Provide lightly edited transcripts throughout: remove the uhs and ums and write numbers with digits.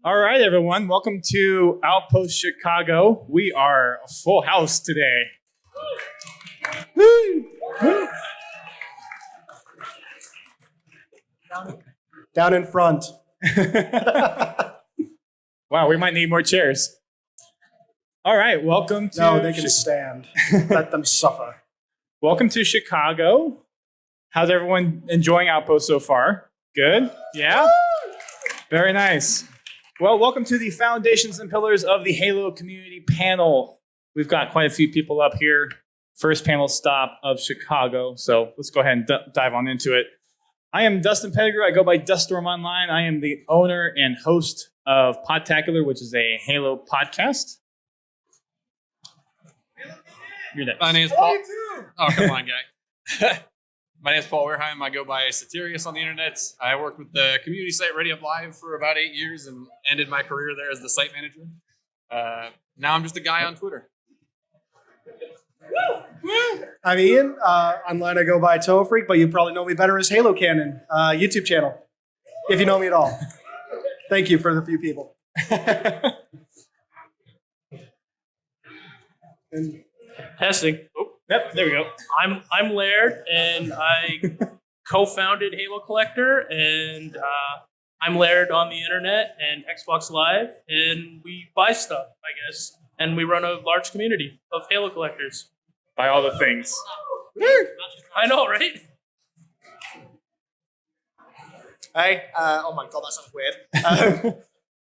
All right, everyone. Welcome to Outpost Chicago. We are a full house today. Down in front. Wow, we might need more chairs. All right, welcome to... No, they can stand. Let them suffer. Welcome to Chicago. How's everyone enjoying Outpost so far? Good? Yeah? Very nice. Well, welcome to the Foundations and Pillars of the Halo Community panel. We've got quite a few people up here. First panel stop of Chicago. So let's go ahead and dive on into it. I am Dustin Pettigrew. I go by Duststorm Online. I am the owner and host of Podtacular, which is a Halo podcast. You're next. My name is Paul. Oh, come on, guy. My name is Paul Wareheim. I go by Soterios on the internet. I worked with the community site Ready Up Live for about 8 years and ended my career there as the site manager. Now I'm just a guy on Twitter. I'm Ian. Online I go by Toe Freak, but you probably know me better as Halo Canon YouTube channel, if you know me at all. Thank you for the few people. And testing. Oh, yep, there we go. I'm Laird, and I co-founded Halo Collector, and I'm Laird on the internet and Xbox Live, and we buy stuff, I guess, and we run a large community of Halo collectors. By all the things. I know, right? Hey, oh my god, that sounds weird.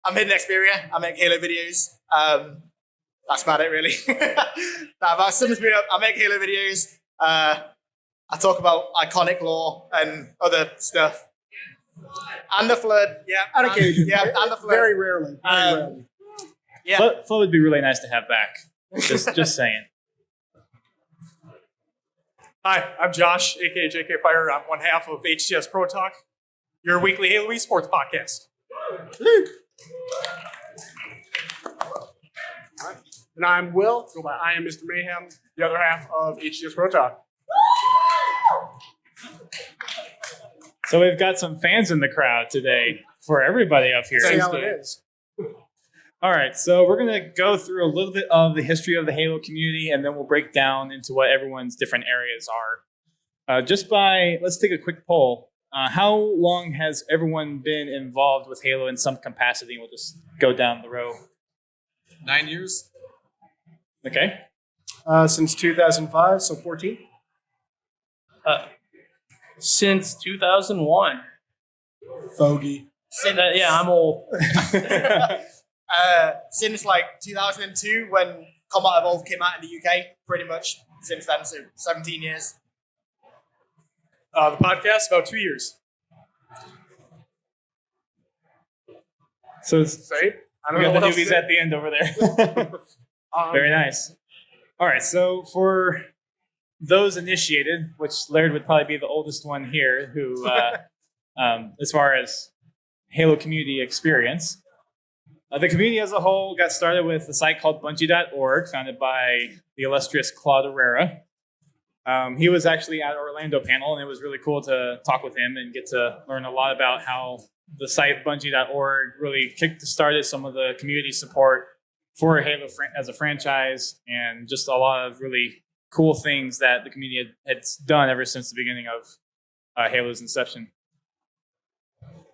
I'm HiddenXperia. I make Halo videos. That's about it, really. That sums me up. I make Halo videos. I talk about iconic lore and other stuff. And the Flood, yeah. On occasion. Yeah, and the Flood. Very rarely. Very rarely. Yeah. Flood would be really nice to have back. Just saying. Hi, I'm Josh, aka JKFire. I'm one half of HCS Pro Talk, your weekly Halo esports podcast. And I'm Will, go by IamMrMayhem, the other half of HCS Pro Talk. So we've got some fans in the crowd today for everybody up here. See how it is. All right, so we're going to go through a little bit of the history of the Halo community, and then we'll break down into what everyone's different areas are. Let's take a quick poll. How long has everyone been involved with Halo in some capacity? We'll just go down the row. 9 years. Okay. Since 2005, so 14. Since 2001. Fogey. Yeah, I'm old. Since like 2002 when Combat Evolved came out in the UK, pretty much since then, so 17 years. The podcast, about 2 years. So it's, Right? I we don't know got the what else to newbies say. at the end over there. Very nice. All right, so for those initiated, which Laird would probably be the oldest one here, who, as far as Halo community experience, the community as a whole got started with a site called Bungie.org, founded by the illustrious Claude Herrera. He was actually at our Orlando panel, and it was really cool to talk with him and get to learn a lot about how the site Bungie.org really kick-started some of the community support for Halo as a franchise, and just a lot of really cool things that the community had done ever since the beginning of Halo's inception.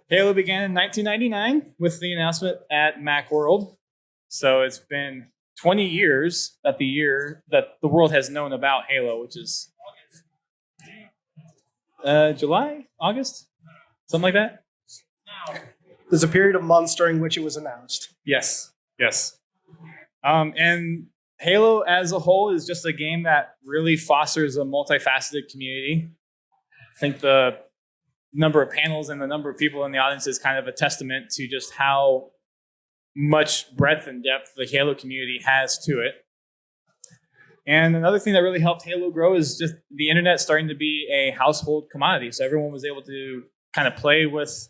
Halo began in 1999 with the announcement at Macworld. So it's been 20 years that the world has known about Halo, which is July, August, something like that. There's a period of months during which it was announced. Yes. And Halo as a whole is just a game that really fosters a multifaceted community. I think the number of panels and the number of people in the audience is kind of a testament to just how much breadth and depth the Halo community has to it. And another thing that really helped Halo grow is just the internet starting to be a household commodity. So everyone was able to kind of play with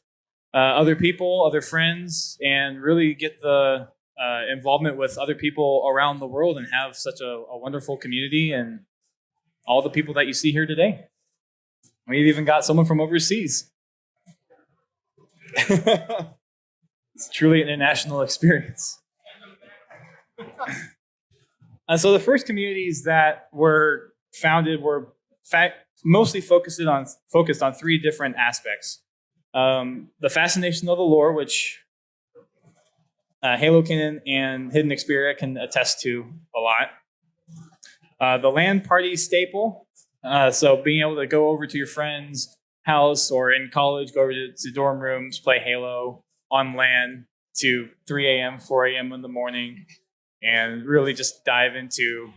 other people, other friends, and really get the involvement with other people around the world and have such a wonderful community and all the people that you see here today. We've even got someone from overseas. It's truly an international experience. So the first communities that were founded were mostly focused on three different aspects. The fascination of the lore, which Halo Canon and HiddenXperia can attest to a lot. The LAN party staple, so being able to go over to your friend's house or in college, go over to dorm rooms, play Halo on LAN to 3 a.m., 4 a.m. in the morning, and really just dive into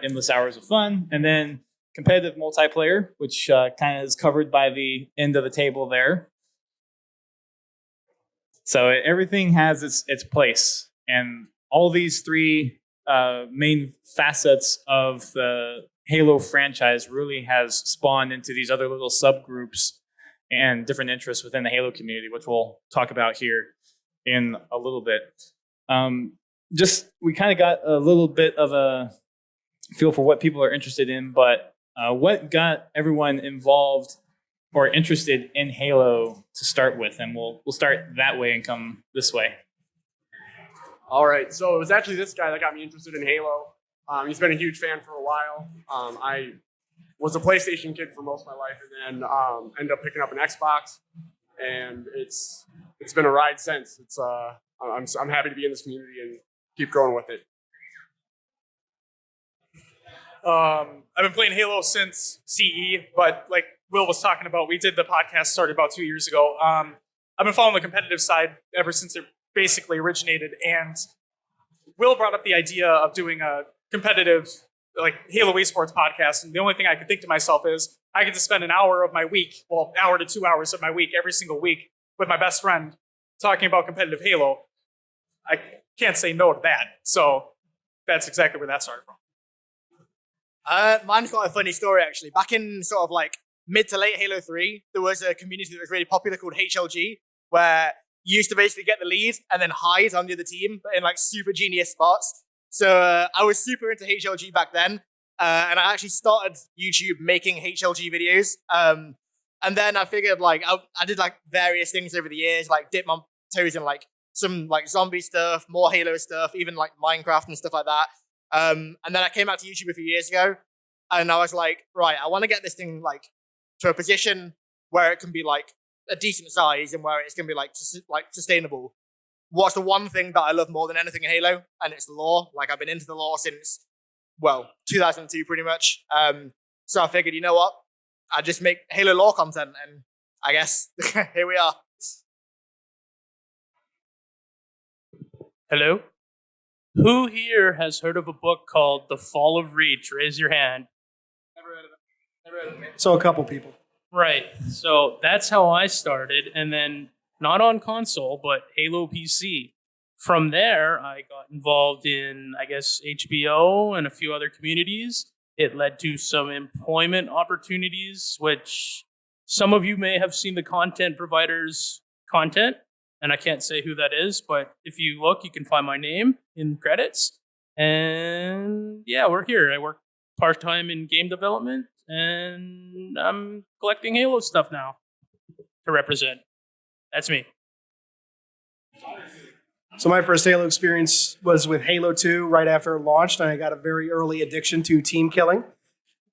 endless hours of fun. And then competitive multiplayer, which kind of is covered by the end of the table there. So everything has its place. And all these three main facets of the Halo franchise really has spawned into these other little subgroups and different interests within the Halo community, which we'll talk about here in a little bit. We kind of got a little bit of a feel for what people are interested in, but what got everyone involved or interested in Halo to start with? And we'll start that way and come this way. All right, so it was actually this guy that got me interested in Halo. He's been a huge fan for a while. I was a PlayStation kid for most of my life, and then ended up picking up an Xbox, and it's been a ride since. I'm happy to be in this community and keep growing with it. I've been playing Halo since CE, but like Will was talking about, we did the podcast started about 2 years ago. I've been following the competitive side ever since it basically originated, and Will brought up the idea of doing a competitive like Halo esports podcast, and the only thing I could think to myself is I get to spend an hour of my week, hour to 2 hours of my week every single week with my best friend talking about competitive Halo. I can't say no to that. So that's exactly where that started from. Mine's got a funny story, actually. Back in sort of like mid to late Halo 3, there was a community that was really popular called HLG, where you used to basically get the lead and then hide on the other team in like super genius spots. So I was super into HLG back then, and I actually started YouTube making HLG videos. And then I figured like I did like various things over the years, like dip my toes in like some like zombie stuff, more Halo stuff, even like Minecraft and stuff like that. And then I came out to YouTube a few years ago, and I was like, right, I want to get this thing like to a position where it can be like a decent size and where it's going to be like sustainable. What's the one thing that I love more than anything in Halo? And it's the lore. Like I've been into the lore since, 2002 pretty much. So I figured, you know what? I just make Halo lore content, and I guess here we are. Hello? Who here has heard of a book called The Fall of Reach? Raise your hand. Never heard of it. So a couple people. Right. So that's how I started. And then not on console, but Halo PC. From there, I got involved in, I guess, HBO and a few other communities. It led to some employment opportunities, which some of you may have seen the content providers' content. And I can't say who that is, but if you look, you can find my name in credits. And yeah, we're here. I work part-time in game development, and I'm collecting Halo stuff now to represent. That's me. So my first Halo experience was with Halo 2 right after it launched, and I got a very early addiction to team killing,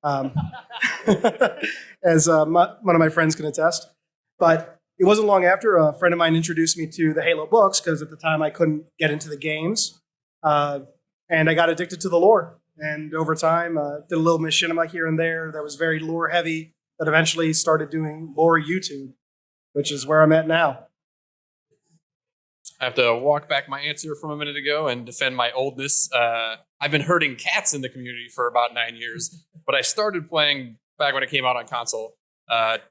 as one of my friends can attest. But it wasn't long after a friend of mine introduced me to the Halo books, because at the time I couldn't get into the games, and I got addicted to the lore. And over time, did a little machinima here and there that was very lore heavy, that eventually started doing lore YouTube, which is where I'm at now. I have to walk back my answer from a minute ago and defend my oldness. I've been herding cats in the community for about 9 years, but I started playing back when it came out on console.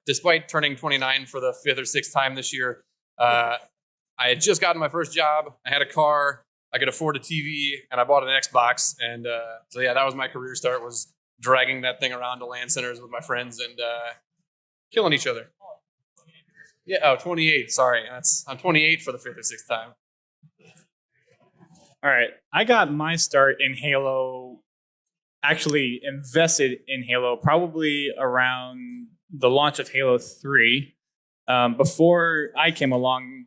Despite turning 29 for the 5th or 6th time this year, I had just gotten my first job. I had a car, I could afford a TV, and I bought an Xbox. And so yeah, that was my career start, was dragging that thing around to LAN centers with my friends and killing each other. Yeah, 28, sorry. I'm 28 for the 5th or 6th time. All right. I got my start in Halo, actually invested in Halo, probably around the launch of Halo 3. Before I came along,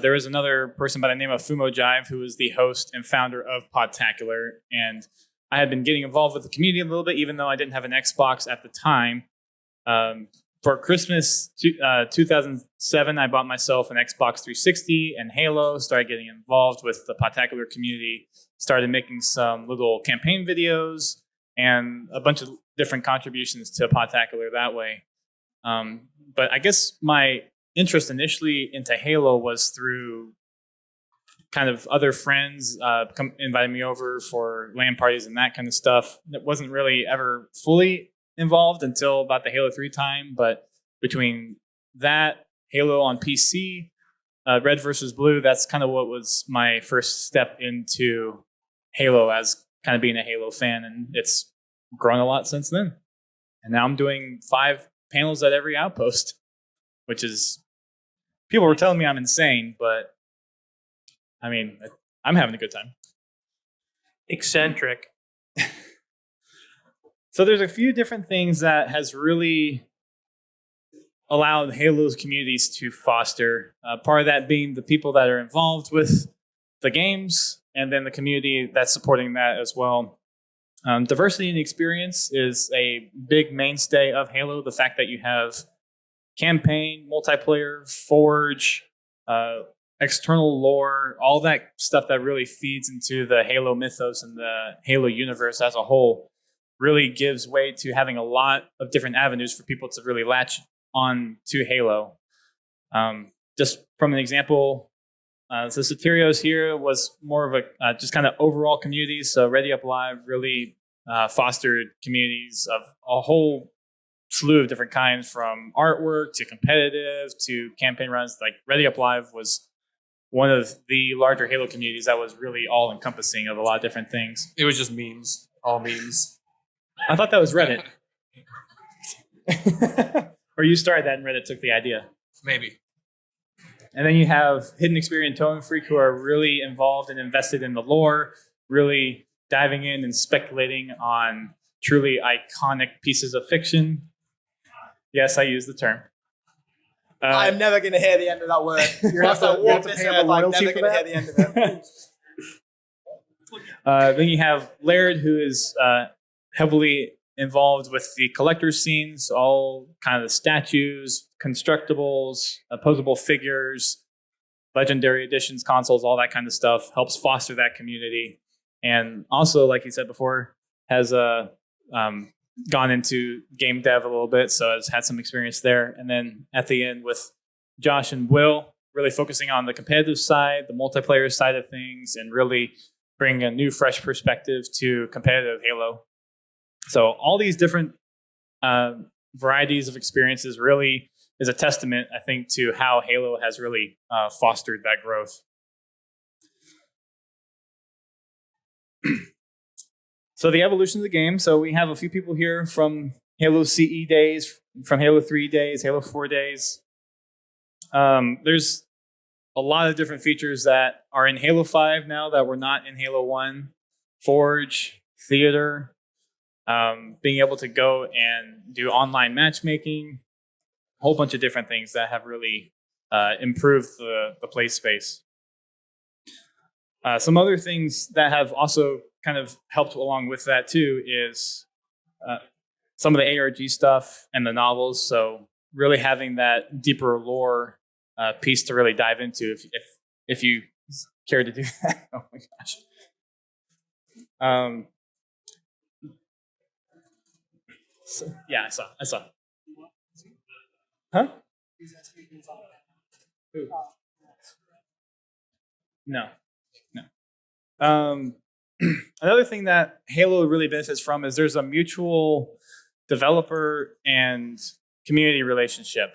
there was another person by the name of Fumo Jive who was the host and founder of Podtacular, and I had been getting involved with the community a little bit, even though I didn't have an Xbox at the time. For Christmas 2007, I bought myself an Xbox 360 and Halo, started getting involved with the Podtacular community, started making some little campaign videos and a bunch of different contributions to Podtacular that way. But I guess my interest initially into Halo was through kind of other friends inviting me over for LAN parties and that kind of stuff. That wasn't really ever fully involved until about the Halo 3 time. But between that, Halo on PC, Red versus Blue, that's kind of what was my first step into Halo as kind of being a Halo fan. And it's grown a lot since then. And now I'm doing 5 panels at every Outpost, which is, people were telling me I'm insane, but I mean, I'm having a good time. Eccentric. So there's a few different things that has really allowed Halo's communities to foster. Part of that being the people that are involved with the games, and then the community that's supporting that as well. Diversity and experience is a big mainstay of Halo. The fact that you have campaign, multiplayer, forge, external lore, all that stuff that really feeds into the Halo mythos and the Halo universe as a whole really gives way to having a lot of different avenues for people to really latch on to Halo. Just from an example, so Soterios here was more of a just kind of overall community. So Ready Up Live really fostered communities of a whole slew of different kinds, from artwork to competitive to campaign runs. Like Ready Up Live was one of the larger Halo communities that was really all encompassing of a lot of different things. It was just memes, all memes. I thought that was Reddit. Or you started that and Reddit took the idea. Maybe. And then you have HiddenXperia and Totem Freak, who are really involved and invested in the lore, really diving in and speculating on truly iconic pieces of fiction. Yes, I use the term. I'm never going to hear the end of that word. You're going to have to walk this earth. I'm never going to hear the end of it. Then you have Laird, who is heavily involved with the collector's scenes, all kind of the statues, constructibles, opposable figures, legendary editions, consoles, all that kind of stuff, helps foster that community. And also, like you said before, has gone into game dev a little bit, so has had some experience there. And then at the end with Josh and Will, really focusing on the competitive side, the multiplayer side of things, and really bringing a new, fresh perspective to competitive Halo. So all these different varieties of experiences really is a testament, I think, to how Halo has really fostered that growth. So the evolution of the game. So we have a few people here from Halo CE days, from Halo 3 days, Halo 4 days. There's a lot of different features that are in Halo 5 now that were not in Halo 1. Forge, Theater, being able to go and do online matchmaking, a whole bunch of different things that have really improved the play space. Some other things that have also kind of helped along with that too is some of the ARG stuff and the novels. So really having that deeper lore piece to really dive into if you care to do that. Oh my gosh. So, yeah, I saw. Huh? Who? No. Another thing that Halo really benefits from is there's a mutual developer and community relationship.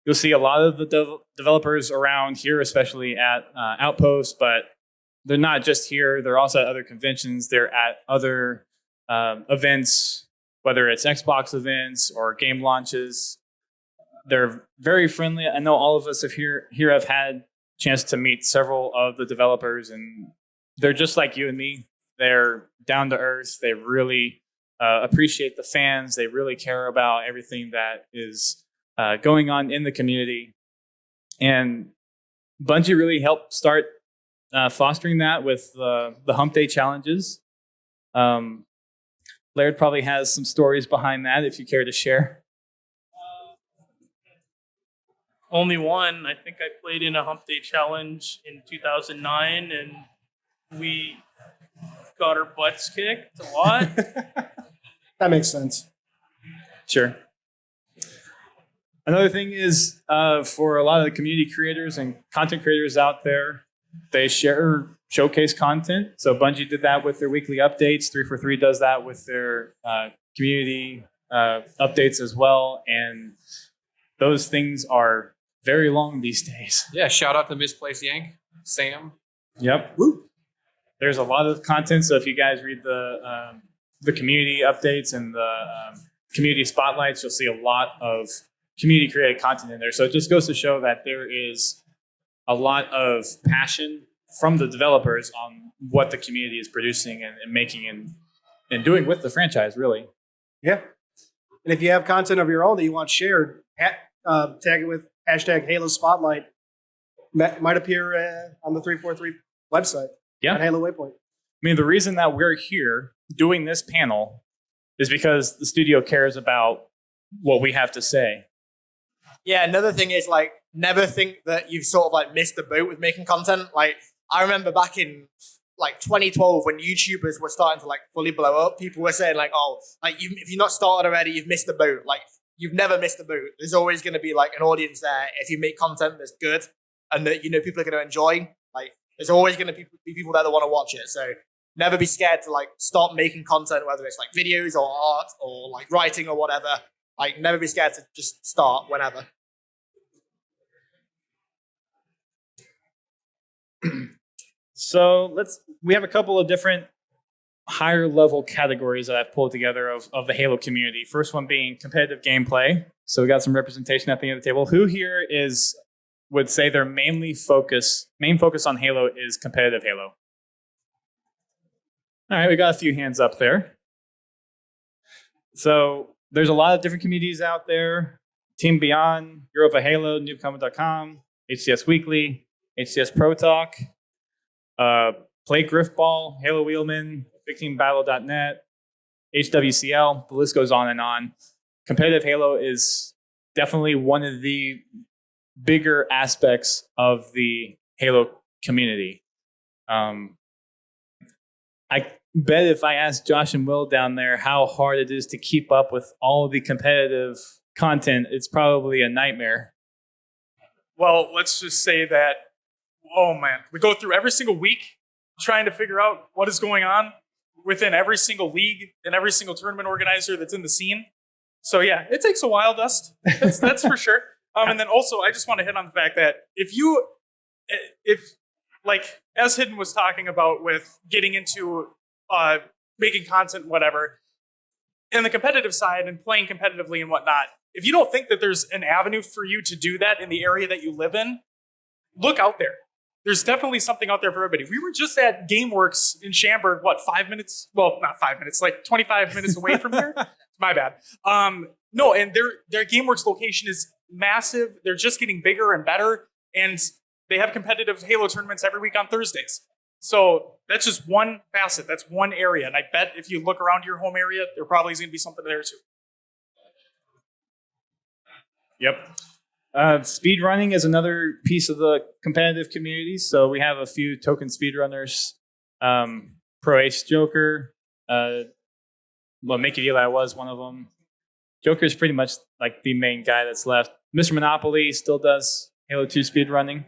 You'll see a lot of the developers around here, especially at Outpost, but they're not just here. They're also at other conventions. They're at other events, whether it's Xbox events or game launches. They're very friendly. I know all of us here have had a chance to meet several of the developers, and they're just like you and me. They're down to earth. They really appreciate the fans. They really care about everything that is going on in the community. And Bungie really helped start fostering that with the Hump Day challenges. Laird probably has some stories behind that if you care to share. Only one. I think I played in a Hump Day challenge in 2009, and we got our butts kicked a lot. That makes sense. Sure. Another thing is for a lot of the community creators and content creators out there, they showcase content. So Bungie did that with their weekly updates. 343 does that with their community updates as well. And those things are very long these days. Yeah, shout out to Misplaced Yank, Sam. Yep. Woo. There's a lot of content. So if you guys read the community updates and the community spotlights, you'll see a lot of community created content in there. So it just goes to show that there is a lot of passion from the developers on what the community is producing and making and doing with the franchise, really. Yeah. And if you have content of your own that you want shared, tag it with hashtag Halo Spotlight. Might appear on the 343 website. Yeah. At Halo Waypoint. I mean, the reason that we're here doing this panel is because the studio cares about what we have to say. Yeah, another thing is like never think that you've sort of like missed the boat with making content. Like I remember back in like 2012 when YouTubers were starting to like fully blow up, people were saying like, oh, like if you're not started already, you've missed the boat. Like you've never missed the boat. There's always going to be like an audience there if you make content that's good and that people are going to enjoy. Like there's always going to be people there that want to watch it. So never be scared to like start making content, whether it's like videos or art or like writing or whatever. Like, never be scared to just start whenever. So we have a couple of different higher level categories that I've pulled together of the Halo community. First one being competitive gameplay. So we got some representation at the end of the table. Who here would say their main focus on Halo is competitive Halo? All right, we got a few hands up there. So there's a lot of different communities out there. Team Beyond, Europa Halo, Noobcomet.com, HCS Weekly, HCS Pro Talk, Play Griffball, Halo Wheelman, BigTeamBattle.net, HWCL, the list goes on and on. Competitive Halo is definitely one of the bigger aspects of the Halo community. I bet if I asked Josh and Will down there how hard it is to keep up with all the competitive content, it's probably a nightmare. Well, let's just say that, oh man, we go through every single week trying to figure out what is going on within every single league and every single tournament organizer that's in the scene. So yeah, it takes a while, Dust. That's for sure. And then also, I just want to hit on the fact that if like as Hidden was talking about with getting into making content, whatever, and the competitive side and playing competitively and whatnot, if you don't think that there's an avenue for you to do that in the area that you live in, look out there. There's definitely something out there for everybody. We were just at GameWorks in Schaumburg, 5 minutes? Well, not 5 minutes, like 25 minutes away from here. My bad. No, and their GameWorks location is massive. They're just getting bigger and better, and they have competitive Halo tournaments every week on Thursdays. So that's just one facet. That's one area, and I bet if you look around your home area, there probably is going to be something there too. Yep. Speedrunning is another piece of the competitive community. So we have a few token speedrunners. Pro Ace Joker. Make It Eli was one of them. Joker is pretty much like the main guy that's left. Mr. Monopoly still does Halo 2 speedrunning.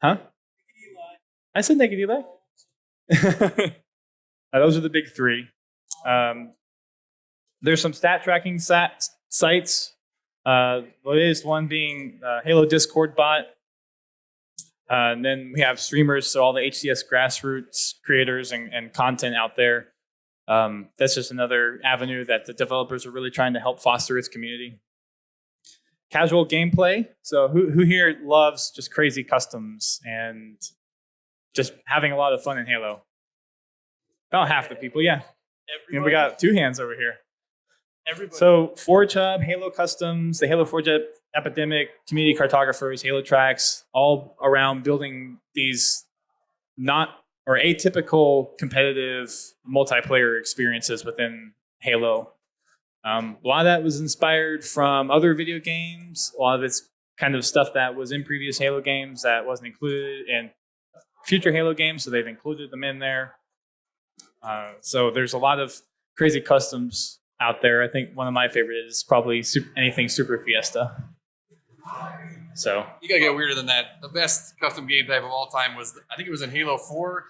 Huh? I said Naked Eli. Those are the big three. There's some stat tracking sites. The latest one being Halo Discord bot. And then we have streamers, so all the HCS grassroots creators and content out there. That's just another avenue that the developers are really trying to help foster its community. Casual gameplay. So who here loves just crazy customs and just having a lot of fun in Halo? About half the people, yeah. And we got two hands over here. Everybody. So Forge Hub, Halo Customs, the Halo Forge Epidemic, community cartographers, Halo tracks, all around building these not or atypical competitive multiplayer experiences within Halo. A lot of that was inspired from other video games. A lot of it's kind of stuff that was in previous Halo games that wasn't included in future Halo games, so they've included them in there. So there's a lot of crazy customs out there. I think one of my favorite is probably anything Super Fiesta. So You gotta get weirder than that. The best custom game type of all time was, I think it was in Halo 4.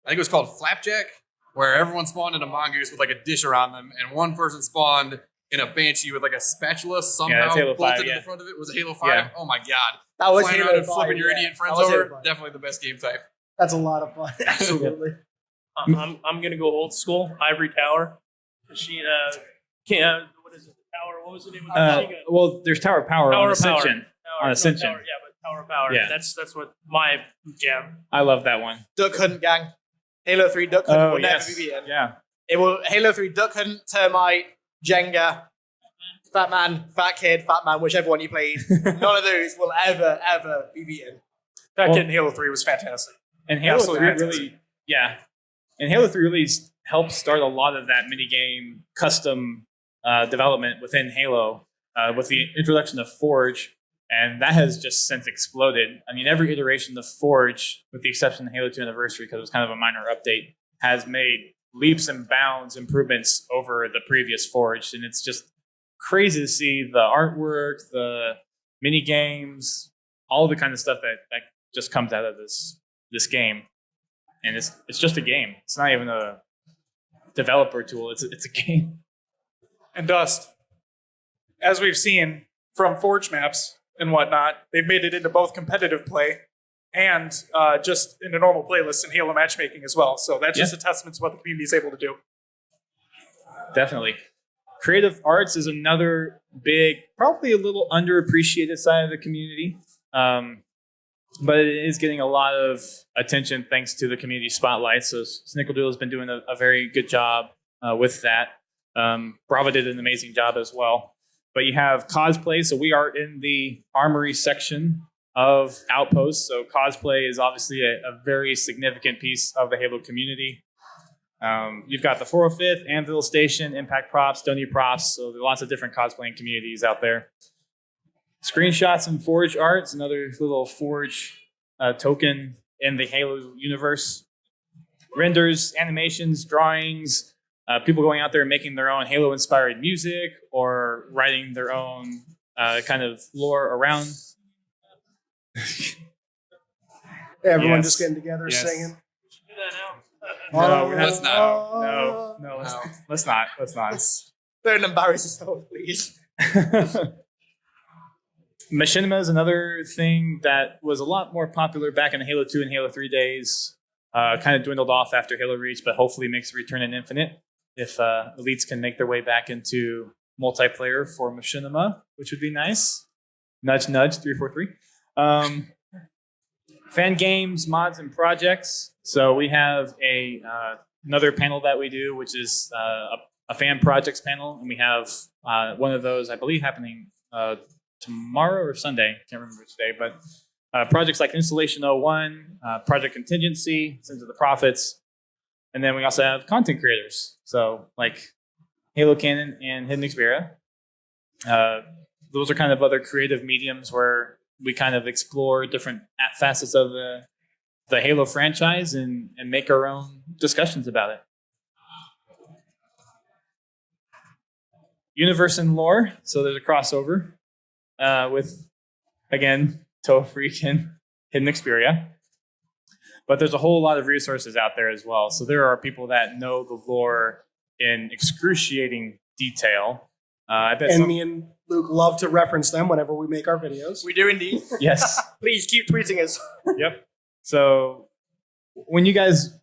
I think it was called Flapjack, where everyone spawned in a mongoose with like a dish around them, and one person spawned in a banshee with like a spatula somehow that's Halo 5, bolted in yeah. the front of it. Was it Halo 5? Yeah. Oh my god. That was Flying Halo around and 5, flipping your yeah. idiot friends That was Halo over. 5. Definitely the best game type. That's a lot of fun. Absolutely. I'm gonna go old school. Ivory Tower. She can't. What is it? The tower. What was the name of the machine gun? well, there's Tower of Power Tower on of Power. Ascension. Tower, On no, Ascension. Tower, yeah, but Tower of Power. Yeah. That's what my jam. I love that one. Duck Hunt gang. Halo 3 Duck Hunt Oh, will yes. never be beaten. Yeah. It will Halo 3 Duck Hunt, Termite, Jenga, Fat Man, Fat Kid, Fat Man, whichever one you played. None of those will ever be beaten. That Well- kid in Halo 3 was fantastic. And Halo Absolutely 3 fantastic. really, yeah. And Halo 3 really helped start a lot of that minigame custom development within Halo with the introduction of Forge. And that has just since exploded. I mean, every iteration of Forge, with the exception of Halo 2 Anniversary, because it was kind of a minor update, has made leaps and bounds improvements over the previous Forge. And it's just crazy to see the artwork, the mini games, all the kind of stuff that just comes out of this game. And it's just a game. It's not even a developer tool. It's a game. And Dust, as we've seen from Forge maps and whatnot, they've made it into both competitive play and just in a normal playlist in Halo matchmaking as well. So that's just a testament to what the community is able to do. Definitely. Creative arts is another big, probably a little underappreciated side of the community. But it is getting a lot of attention thanks to the community spotlight. So Snickerdoodle has been doing a very good job with that. Bravo did an amazing job as well. But you have cosplay. So we are in the armory section of Outpost. So cosplay is obviously a very significant piece of the Halo community. You've got the 405th, Anvil Station, Impact Props, Stony Props. So there are lots of different cosplaying communities out there. Screenshots and Forge arts, another little Forge token in the Halo universe. Renders, animations, drawings, people going out there and making their own Halo-inspired music or writing their own kind of lore around. Everyone Yes. just getting together, Yes. singing. Do that now. No, we're Let's not. No, let's not. Let's not. Don't embarrass yourself, please. Machinima is another thing that was a lot more popular back in the Halo 2 and Halo 3 days. Kind of dwindled off after Halo Reach, but hopefully makes a return in Infinite if elites can make their way back into multiplayer for Machinima, which would be nice. Nudge, nudge, 343. Fan games, mods, and projects. So we have another panel that we do, which is a fan projects panel, and we have one of those, I believe, happening tomorrow or Sunday. Can't remember which day, but projects like Installation 01, Project Contingency, Sins of the Prophets, and then we also have content creators. So like Halo Canon and HiddenXperia. Those are kind of other creative mediums where we kind of explore different facets of the Halo franchise and make our own discussions about it. Universe and lore. So there's a crossover with, again, Toe Freak and HiddenXperia. But there's a whole lot of resources out there as well. So there are people that know the lore in excruciating detail. I bet And me and Luke love to reference them whenever we make our videos. We do indeed. yes. Please keep tweeting us. Yep. So when you guys,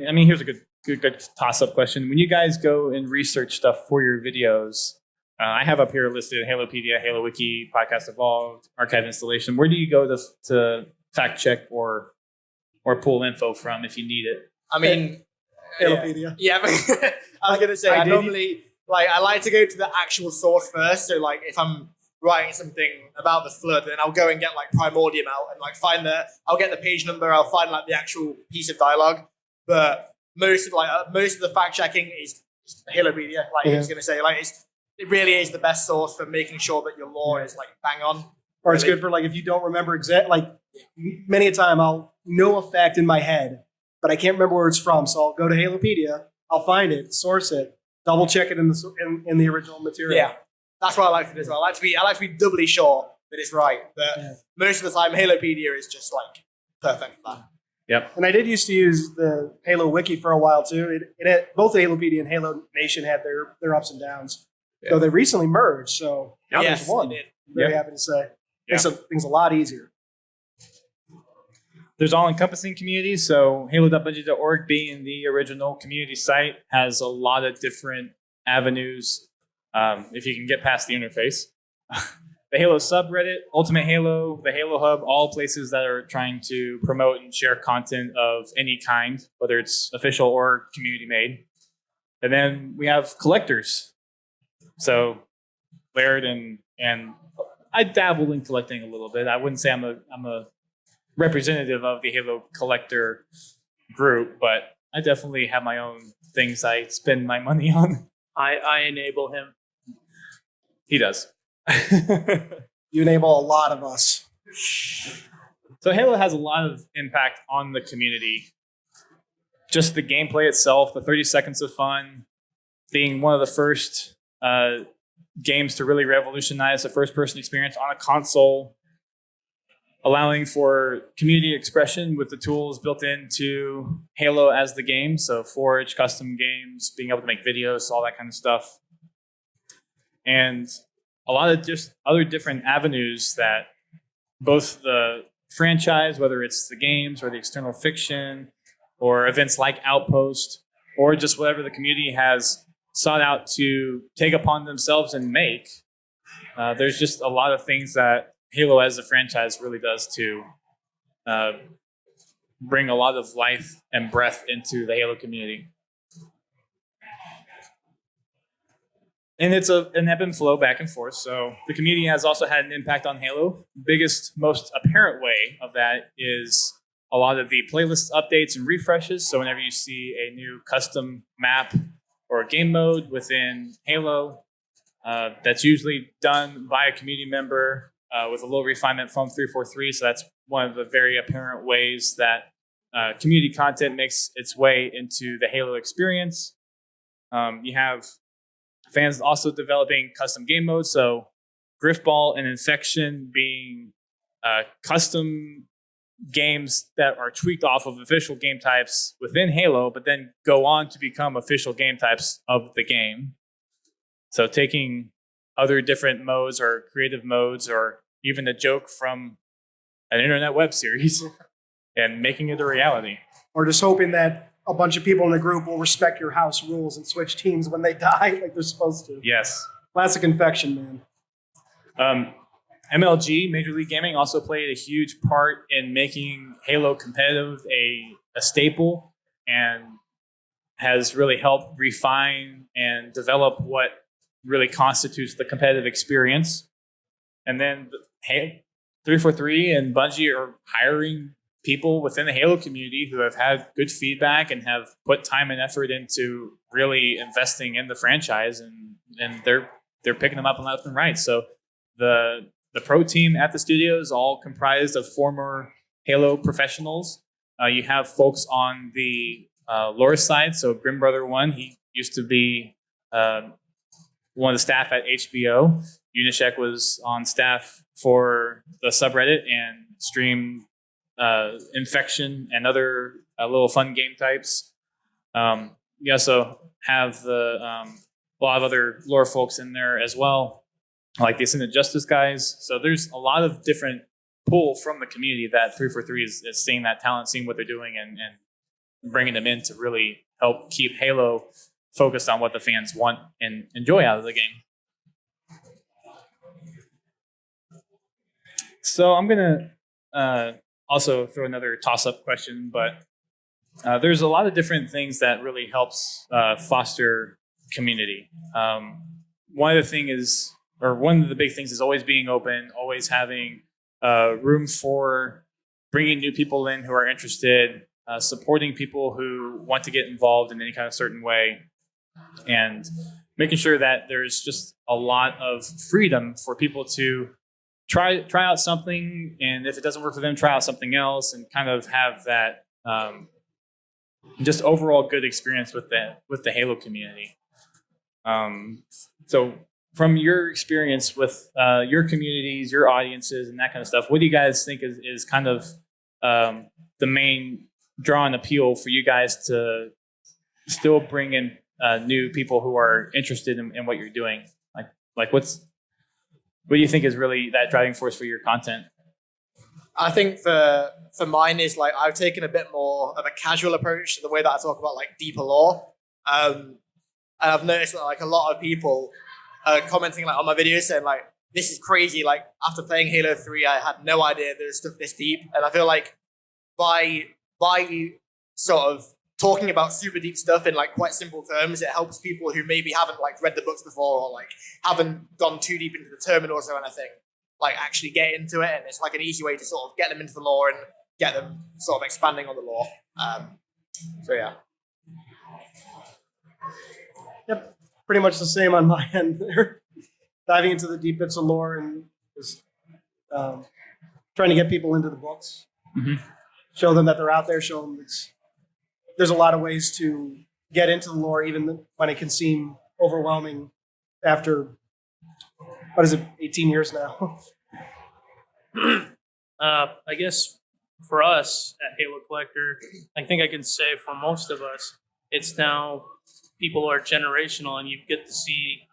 I mean, here's a good toss-up question. When you guys go and research stuff for your videos, I have up here listed Halopedia, Halo Wiki, Podcast Evolved, Archive Installation. Where do you go to fact check or pull info from if you need it? I mean, Halopedia. yeah. I was gonna say I normally I like to go to the actual source first. So like if I'm writing something about the flood, and I'll go and get like Primordium out and like I'll get the page number, I'll find like the actual piece of dialogue. But most of the fact checking is Halopedia. Like I was gonna say, like it really is the best source for making sure that your lore is like bang on. Or it's good for like if you don't remember many a time I'll know a fact in my head, but I can't remember where it's from. So I'll go to Halopedia, I'll find it, source it, double check it in the original material. Yeah, that's what I like to do as well. I like to be doubly sure that it's right. But most of the time, Halopedia is just like perfect for that. Yep. And I did used to use the Halo Wiki for a while too. It had, both Halopedia and Halo Nation had their ups and downs. Yeah. So they recently merged. So now Yes, there's one. they did. I'm very happy to say. Yeah. Makes things a lot easier. There's all-encompassing communities, so halo.bungie.org being the original community site has a lot of different avenues if you can get past the interface. The Halo subreddit, Ultimate Halo, the Halo Hub, all places that are trying to promote and share content of any kind, whether it's official or community-made. And then we have collectors. So Laird and I dabble in collecting a little bit. I wouldn't say I'm a representative of the Halo collector group, but I definitely have my own things I spend my money on. I enable him. He does. You enable a lot of us. So Halo has a lot of impact on the community. Just the gameplay itself, the 30 seconds of fun, being one of the first games to really revolutionize the first-person experience on a console, allowing for community expression with the tools built into Halo as the game. So Forge, custom games, being able to make videos, all that kind of stuff. And a lot of just other different avenues that both the franchise, whether it's the games or the external fiction or events like Outpost or just whatever the community has sought out to take upon themselves and make, there's just a lot of things that Halo as a franchise really does to bring a lot of life and breath into the Halo community. And it's an ebb and flow back and forth. So the community has also had an impact on Halo. Biggest, most apparent way of that is a lot of the playlist updates and refreshes. So whenever you see a new custom map or a game mode within Halo, that's usually done by a community member with a little refinement from 343. So that's one of the very apparent ways that community content makes its way into the Halo experience. You have fans also developing custom game modes. So Griffball and Infection being custom games that are tweaked off of official game types within Halo, but then go on to become official game types of the game. So taking other different modes or creative modes or even a joke from an internet web series and making it a reality. Or just hoping that a bunch of people in the group will respect your house rules and switch teams when they die like they're supposed to. Yes. Classic Infection, man. MLG, Major League Gaming, also played a huge part in making Halo competitive a staple and has really helped refine and develop what really constitutes the competitive experience. And then 343 and Bungie are hiring people within the Halo community who have had good feedback and have put time and effort into really investing in the franchise, and they're picking them up left and right. So the pro team at the studio is all comprised of former Halo professionals. You have folks on the lore side. So Grim Brother 1, he used to be one of the staff at HBO. Unishek was on staff for the subreddit and streamed Infection and other little fun game types. You also have a lot of other lore folks in there as well, like the Ascendant Justice guys. So there's a lot of different pull from the community that 343 is seeing that talent, seeing what they're doing, and bringing them in to really help keep Halo focused on what the fans want and enjoy out of the game. So I'm going to also throw another toss-up question, but there's a lot of different things that really helps foster community. One of the things is or one of the big things is always being open, always having room for bringing new people in who are interested, supporting people who want to get involved in any kind of certain way, and making sure that there's just a lot of freedom for people to try out something, and if it doesn't work for them, try out something else, and kind of have that just overall good experience with the Halo community. So from your experience with your communities, your audiences, and that kind of stuff, what do you guys think is kind of the main draw and appeal for you guys to still bring in new people who are interested in what you're doing? Like what do you think is really that driving force for your content? I think for mine is like I've taken a bit more of a casual approach to the way that I talk about like deeper lore. And I've noticed that like a lot of people are commenting like on my videos saying like, this is crazy. Like after playing Halo 3, I had no idea there's stuff this deep. And I feel like by sort of talking about super deep stuff in like quite simple terms, it helps people who maybe haven't like read the books before or like haven't gone too deep into the terminals or anything, like actually get into it. And it's like an easy way to sort of get them into the lore and get them sort of expanding on the lore. So yeah. Yep, pretty much the same on my end there. Diving into the deep bits of lore and just trying to get people into the books. Mm-hmm. Show them that they're out there, show them there's a lot of ways to get into the lore, even when it can seem overwhelming after, 18 years now? I guess for us at Halo Collector, I think I can say for most of us, it's now people who are generational, and you get to see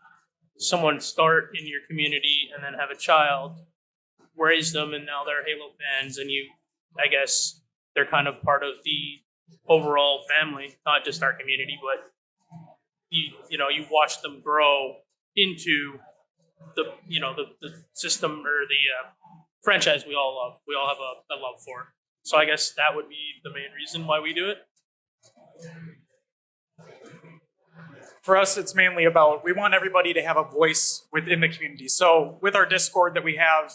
someone start in your community and then have a child, raise them, and now they're Halo fans, and I guess they're kind of part of the overall family, not just our community, but you watch them grow into the system or the franchise we all love. We all have a love for. So I guess that would be the main reason why we do it. For us, it's mainly about we want everybody to have a voice within the community. So with our Discord that we have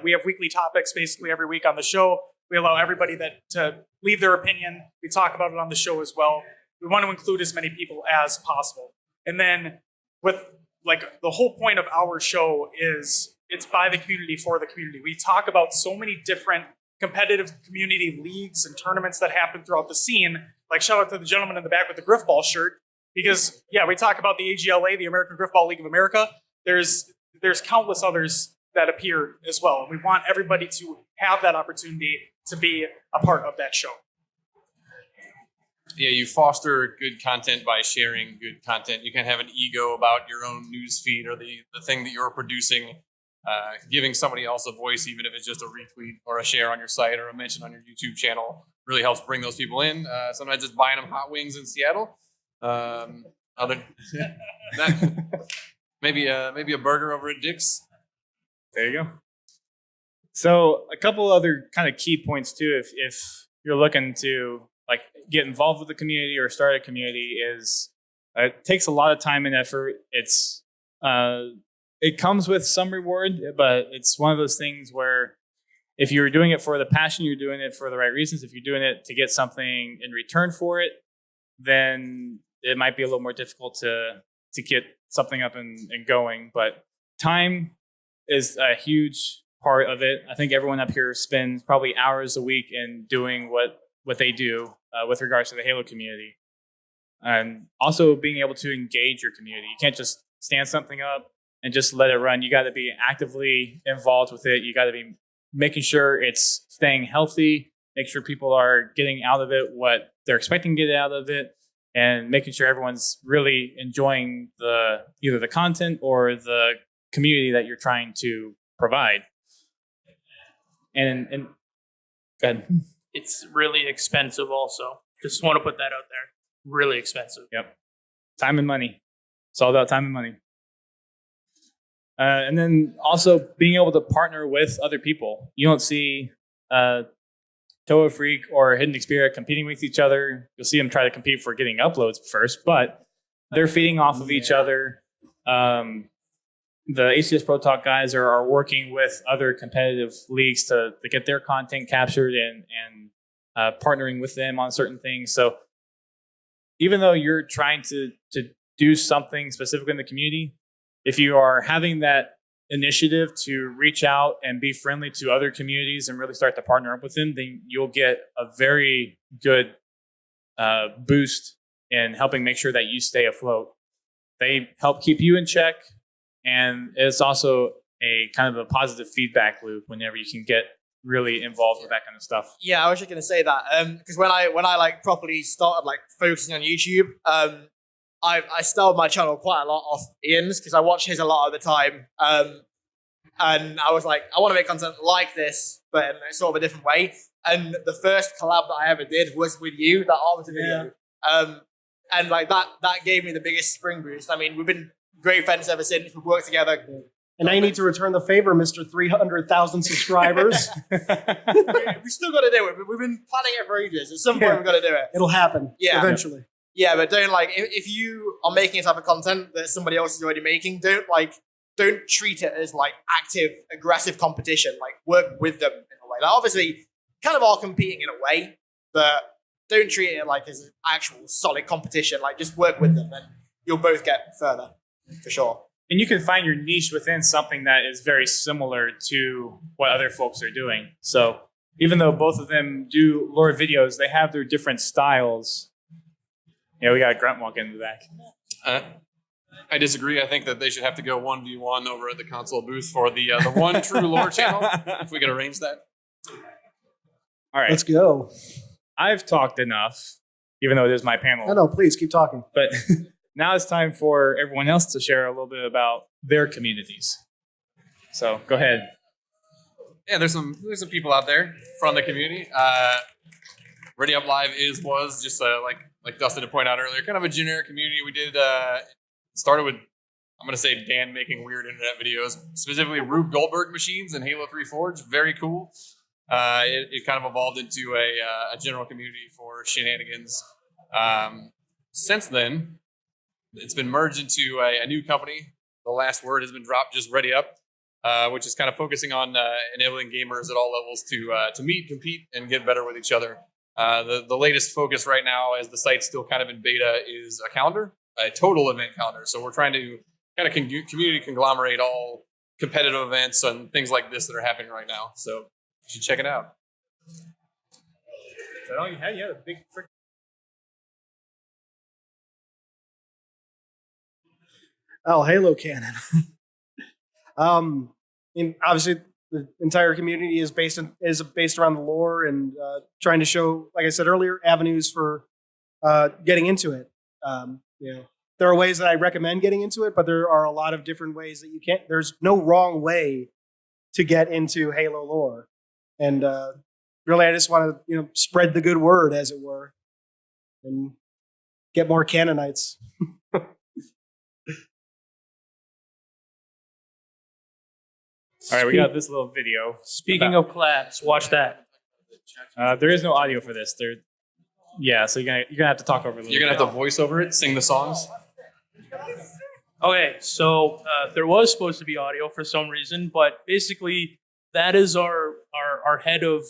weekly topics basically every week on the show. We allow everybody to leave their opinion. We talk about it on the show as well. We want to include as many people as possible. And then with like the whole point of our show is it's by the community for the community. We talk about so many different competitive community leagues and tournaments that happen throughout the scene. Like shout out to the gentleman in the back with the Griffball shirt. Because yeah, we talk about the AGLA, the American Griffball League of America. There's countless others that appear as well. And we want everybody to have that opportunity to be a part of that show. Yeah, you foster good content by sharing good content. You can't have an ego about your own news feed or the thing that you're producing. Giving somebody else a voice, even if it's just a retweet or a share on your site or a mention on your YouTube channel, really helps bring those people in. Sometimes just buying them hot wings in Seattle. Maybe a burger over at Dick's. There you go. So a couple other kind of key points too, if you're looking to like get involved with the community or start a community, is it takes a lot of time and effort. It comes with some reward, but it's one of those things where if you're doing it for the passion, you're doing it for the right reasons. If you're doing it to get something in return for it, then it might be a little more difficult to get something up and going. But time is a huge part of it. I think everyone up here spends probably hours a week in doing what they do with regards to the Halo community. And also being able to engage your community. You can't just stand something up and just let it run. You got to be actively involved with it. You got to be making sure it's staying healthy, make sure people are getting out of it what they're expecting to get out of it, and making sure everyone's really enjoying either the content or the community that you're trying to provide. And go ahead. It's really expensive also. Just want to put that out there. Really expensive. Yep. Time and money. It's all about time and money. And then also being able to partner with other people. You don't see Toa Freak or HiddenXperia competing with each other. You'll see them try to compete for getting uploads first, but they're feeding off of each other. the HCS Pro Talk guys are working with other competitive leagues to get their content captured and partnering with them on certain things. So even though you're trying to do something specific in the community, if you are having that initiative to reach out and be friendly to other communities and really start to partner up with them, then you'll get a very good boost in helping make sure that you stay afloat. They help keep you in check, and it's also a kind of a positive feedback loop whenever you can get really involved with that kind of stuff. Yeah, I was just gonna say that because when I like properly started like focusing on YouTube, I started my channel quite a lot off Ian's because I watch his a lot of the time, and I was like, I want to make content like this, but in sort of a different way. And the first collab that I ever did was with you, that Arbiter video, and like that gave me the biggest spring boost. I mean, we've been great friends ever since. We've worked together. And now you need to return the favor, Mr. 300,000 subscribers. We still got to do it. We've been planning it for ages. At some point, we've got to do it. It'll happen eventually. Yeah, but don't like if you are making a type of content that somebody else is already making, don't treat it as like active, aggressive competition. Like work with them in a way. Like obviously, kind of all competing in a way, but don't treat it like as an actual solid competition. Like just work with them, and you'll both get further for sure. And you can find your niche within something that is very similar to what other folks are doing. So even though both of them do lore videos, they have their different styles. Yeah, we got a grunt walking in the back. I disagree. I think that they should have to go 1v1 over at the console booth for the one true lore channel, if we could arrange that. All right. Let's go. I've talked enough, even though it is my panel. No, please keep talking. But now it's time for everyone else to share a little bit about their communities. So go ahead. Yeah, there's some people out there from the community. Ready Up Live was just like Dustin had pointed out earlier, kind of a generic community. We did started with, I'm going to say, Dan making weird internet videos, specifically Rube Goldberg machines and Halo 3 Forge. Very cool. It kind of evolved into a general community for shenanigans. Since then, it's been merged into a new company. The last word has been dropped, just Ready Up, which is kind of focusing on enabling gamers at all levels to meet, compete, and get better with each other. The latest focus right now, as the site's still kind of in beta, is a calendar, a total event calendar. So we're trying to kind of community conglomerate all competitive events and things like this that are happening right now. So you should check it out. Is that all you had? You had a big freaking... Oh, Halo Canon. Obviously, the entire community is based around the lore and trying to show, like I said earlier, avenues for getting into it. There are ways that I recommend getting into it, but there are a lot of different ways that you can't. There's no wrong way to get into Halo lore, and really, I just want to spread the good word, as it were, and get more Canonites. All right, we got this little video. Speaking of collabs, watch that. There is no audio for this. So you're gonna have to talk over a little. You're gonna have to voice over it, sing the songs. Okay, so there was supposed to be audio for some reason, but basically that is our head of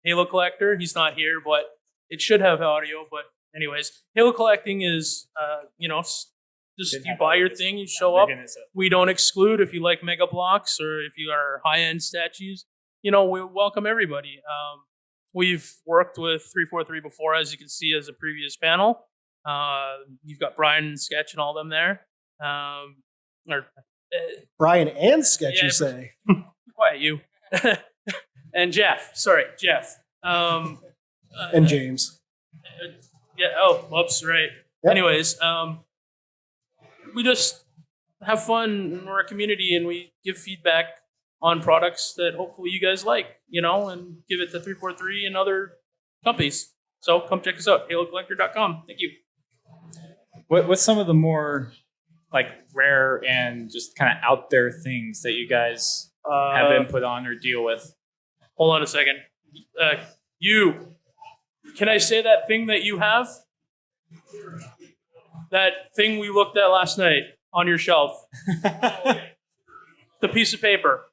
Halo Collector. He's not here, but it should have audio. But anyways, Halo collecting is just you buy your thing, you show up. We don't exclude if you like Mega Blocks or if you are high-end statues. We welcome everybody. We've worked with 343 before, as you can see as a previous panel. You've got Brian and Sketch and all them there. Brian and Sketch, you say? Quiet, you. And Jeff. And James. Whoops, right. Yep. Anyways, we just have fun in our community and we give feedback on products that hopefully you guys like, and give it to 343 and other companies. So come check us out, halocollector.com. Thank you. What's some of the more rare and just kind of out there things that you guys have input on or deal with? Hold on a second. Can I say that thing that you have? That thing we looked at last night on your shelf. The piece of paper.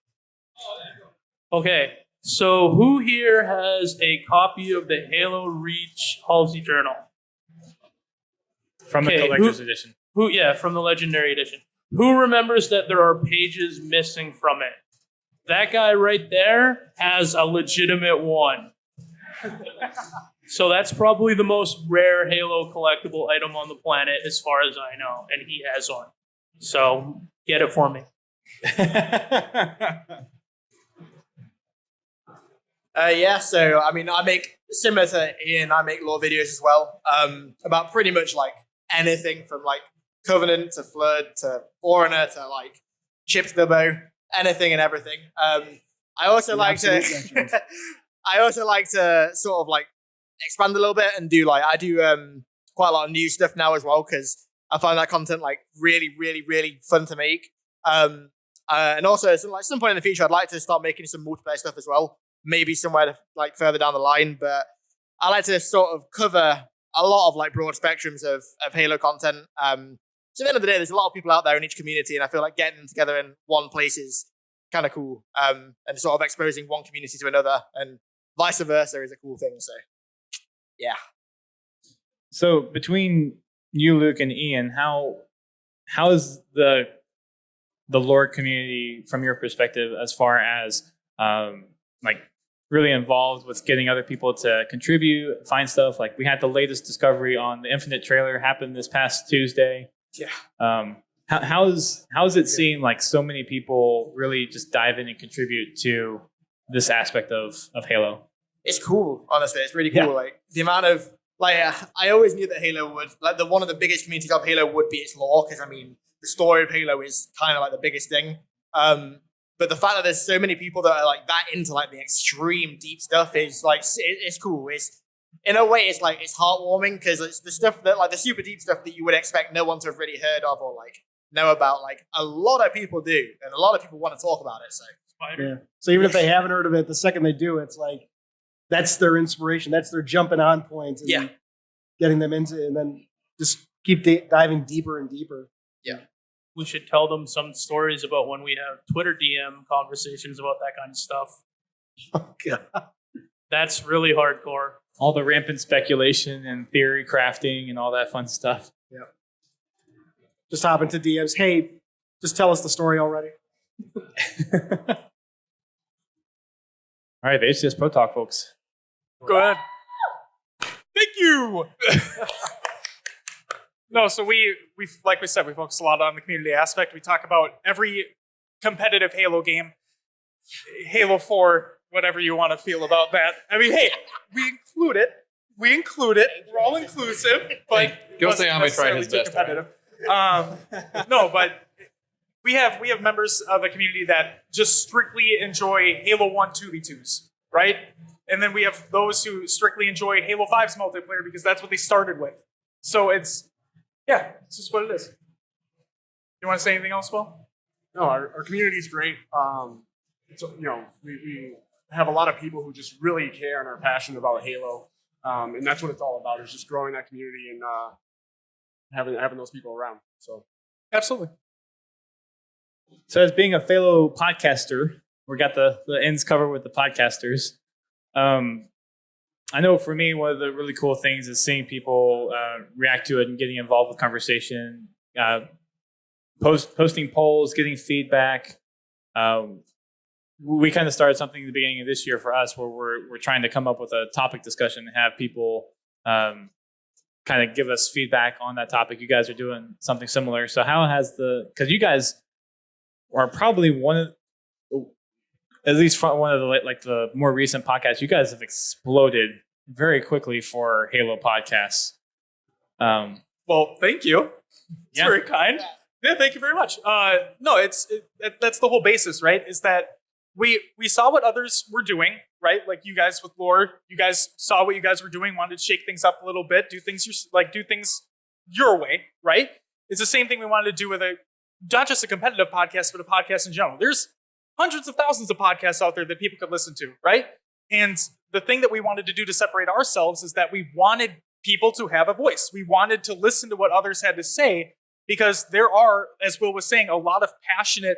Okay. So who here has a copy of the Halo Reach Halsey Journal? From the Okay, collector's edition. From the Legendary Edition. Who remembers that there are pages missing from it? That guy right there has a legitimate one. So that's probably the most rare Halo collectible item on the planet as far as I know, and he has one. So get it for me. So I mean, I make similar to Ian. I make lore videos as well, about pretty much like anything from like Covenant to Flood to Foreigner to like Chip to the Bow, anything and everything. I also like to, I also like to sort of like expand a little bit and do like I do quite a lot of new stuff now as well because I find that content like really, really, really fun to make. And also, like some point in the future, I'd like to start making some multiplayer stuff as well. Maybe somewhere like further down the line, but I like to sort of cover a lot of like broad spectrums of Halo content. So at the end of the day, there's a lot of people out there in each community, and I feel like getting them together in one place is kind of cool. And sort of exposing one community to another, and vice versa, is a cool thing. So, yeah. So between you, Luke, and Ian, how is the lore community from your perspective as far as like really involved with getting other people to contribute, find stuff? Like we had the latest discovery on the Infinite trailer happened this past Tuesday. Yeah. How's it seem like so many people really just dive in and contribute to this aspect of Halo? It's cool, honestly. It's really cool. Yeah. Like the amount of I always knew that Halo would one of the biggest communities of Halo would be its lore, because I mean the story of Halo is kind of like the biggest thing. But the fact that there's so many people that are like that into like the extreme deep stuff is like it's cool. It's in a way it's like it's heartwarming because it's the stuff that like the super deep stuff that you would expect no one to have really heard of or like know about. Like a lot of people do, and a lot of people want to talk about it. So Yeah. So even if they haven't heard of it, the second they do, it's like that's their inspiration. That's their jumping on point. And Yeah. Getting them into, and then just keep diving deeper and deeper. We should tell them some stories about when we have Twitter DM conversations about that kind of stuff. Oh God. That's really hardcore. All the rampant speculation and theory crafting and all that fun stuff. Just hop into DMs. Hey, just tell us the story already. All right, the HCS Pro Talk, folks. Go ahead. Thank you. No, so we like we said, we focus a lot on the community aspect. We talk about every competitive Halo game, Halo 4, whatever you want to feel about that. I mean, hey, we include it. We're all inclusive, but Go say Ame tried his too best. competitive. No, but we have members of the community that just strictly enjoy Halo 1 2v2s, right? And then we have those who strictly enjoy Halo 5's multiplayer because that's what they started with. So it's just what it is. You want to say anything else, Will? No, our community is great. So, we have a lot of people who just really care and are passionate about Halo, and that's what it's all about. Is just growing that community and having those people around. So Absolutely. So as being a fellow podcaster, we got the ends covered with the podcasters. I know for me, one of the really cool things is seeing people react to it and getting involved with conversation, posting polls, getting feedback. We kind of started something at the beginning of this year for us where we're trying to come up with a topic discussion and have people kind of give us feedback on that topic. You guys are doing something similar. So how has because you guys are probably at least from one of the more recent podcasts, you guys have exploded very quickly for Halo podcasts. Well, thank you. It's very kind. Yeah, thank you very much. No, that's the whole basis, right? Is that we saw what others were doing, right? Like you guys with lore, you guys saw what you guys were doing, wanted to shake things up a little bit, do things your way, right? It's the same thing we wanted to do with not just a competitive podcast, but a podcast in general. There's hundreds of thousands of podcasts out there that people could listen to, right? And the thing that we wanted to do to separate ourselves is that we wanted people to have a voice. We wanted to listen to what others had to say because there are, as Will was saying, a lot of passionate,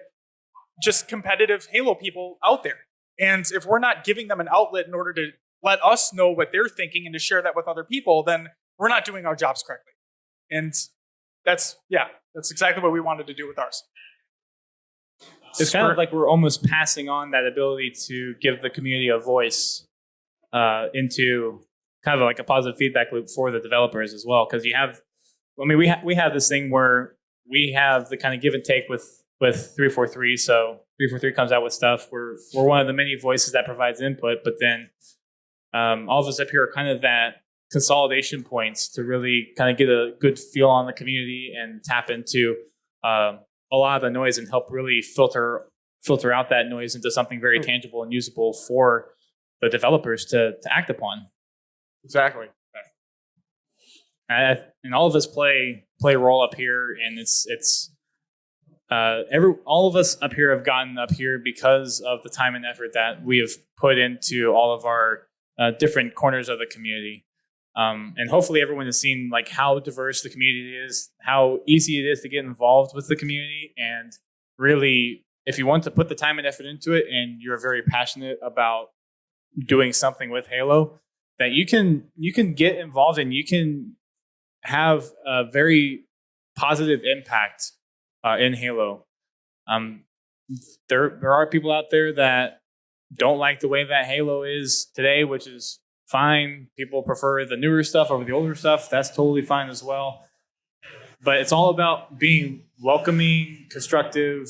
just competitive Halo people out there. And if we're not giving them an outlet in order to let us know what they're thinking and to share that with other people, then we're not doing our jobs correctly. And that's exactly what we wanted to do with ours. It's kind of like we're almost passing on that ability to give the community a voice into kind of like a positive feedback loop for the developers as well. Because we have this thing where we have the kind of give and take with 343. So 343 comes out with stuff. We're one of the many voices that provides input, but then all of us up here are kind of that consolidation points to really kind of get a good feel on the community and tap into a lot of the noise and help really filter out that noise into something very tangible and usable for the developers to act upon. Exactly. And all of us play a role up here, and all of us up here have gotten up here because of the time and effort that we have put into all of our different corners of the community. And hopefully everyone has seen like how diverse the community is, how easy it is to get involved with the community. And really, if you want to put the time and effort into it and you're very passionate about doing something with Halo, that you can get involved and you can have a very positive impact in Halo. There are people out there that don't like the way that Halo is today, which is fine. People prefer the newer stuff over the older stuff. That's totally fine as well. But it's all about being welcoming, constructive,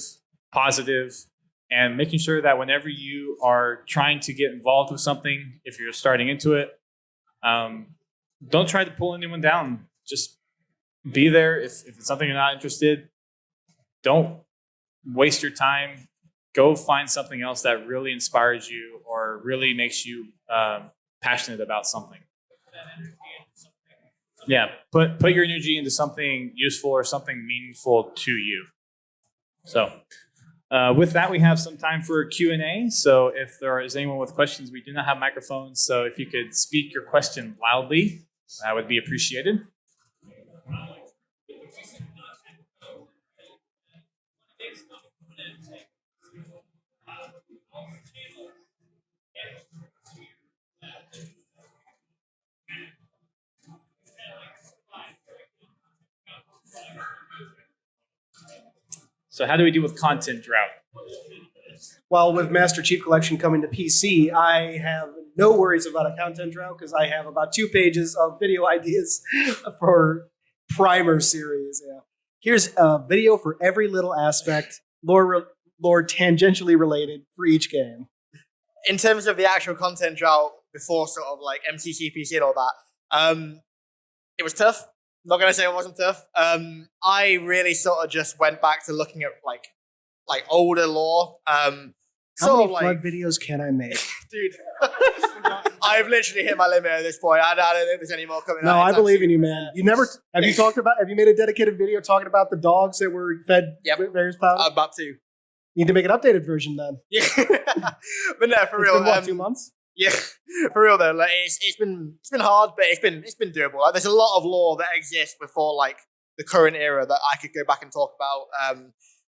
positive, and making sure that whenever you are trying to get involved with something, if you're starting into it, don't try to pull anyone down. Just be there. If it's something you're not interested, don't waste your time. Go find something else that really inspires you or really makes you passionate about something. Yeah, put your energy into something useful or something meaningful to you. So with that, we have some time for Q&A. So if there is anyone with questions, we do not have microphones. So if you could speak your question loudly, that would be appreciated. So how do we deal with content drought? Well, with Master Chief Collection coming to PC, I have no worries about a content drought because I have about 2 pages of video ideas for primer series. Yeah. Here's a video for every little aspect, lore tangentially related for each game. In terms of the actual content drought before sort of like MCC, PC and all that, it was tough. Not going to say it wasn't tough. I really sort of just went back to looking at like older lore. How many flood videos can I make? Dude, I've literally hit my limit at this point. I don't think there's any more coming out. No, I believe in you, man. You never have you made a dedicated video talking about the dogs that were fed various powders? I'm about to. You need to make an updated version then. Yeah. But no, for real. Been, what, 2 months? Yeah, for real though. Like it's been hard, but it's been doable. Like, there's a lot of lore that exists before like the current era that I could go back and talk about.